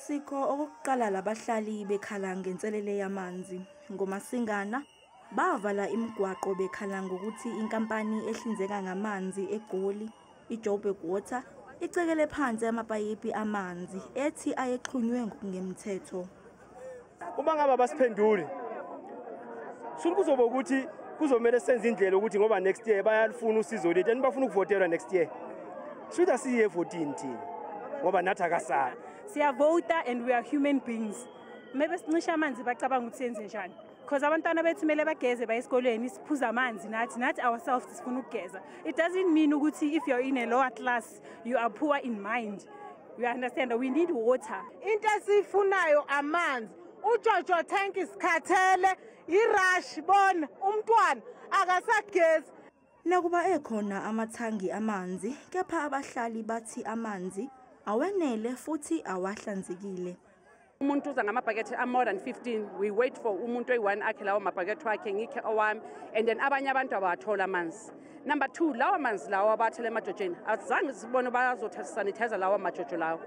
Sikho okokuqala labahlali bekhala ngenselele yamanzi. NgoMasingana bavala imigwaqo bekhala ngokuthi inkampani ehlinzeka ngamanzi eGoli, iJoburg Water, icekele phansi amapayipi amanzi ethi ayexhunywe ngokungemthetho. Uma ngabe abasiphenduli sulu kuzoba ukuthi kuzomela senze indlela ukuthi ngoba next year bayalifuna usizo lethu and bafuna ukuvotela next year. Should asiye votini thina ngoba nathi akasala. Siyavota and we are human beings. Maybe sincisha amanzi bacabanga ukuthi senze njani. Because abantwana bethu mele bageze baye esikoleni siphuza amanzi nathi ourselves sifuna ukugeza. It doesn't mean ukuthi if you're in a lower class you are poor in mind. You understand that we need water. Into esifunayo amanzi. Ujojo tank isikhathele irush bona umntwana akasagezi. Nakuba ekhona amathangi amanzi, kepha abahlali bathi amanzi awenele futhi awahlanzekile. Umuntu uza ngamabhakethe more than 15, we wait for umuntu oyi-1 akhe lawo mabhakethe wakhe ngikhe owami, and then abanye abantu abawathola amanzi. Number 2, lawo manzi lawo abathele emajojeni azange sibone bayazosanitizer lawo majojo lawo.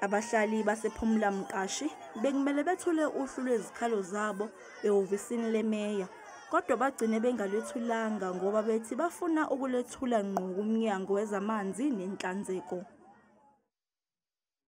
Abahlali basePhumla Mqashi bekumele bethule uhlu lwezikhalo zabo ehhovisini lemeya, kodwa bagcine bengalethulanga ngoba bethi bafuna ukulethula ngqo kuMnyango wezamanzi nenhlanzeko.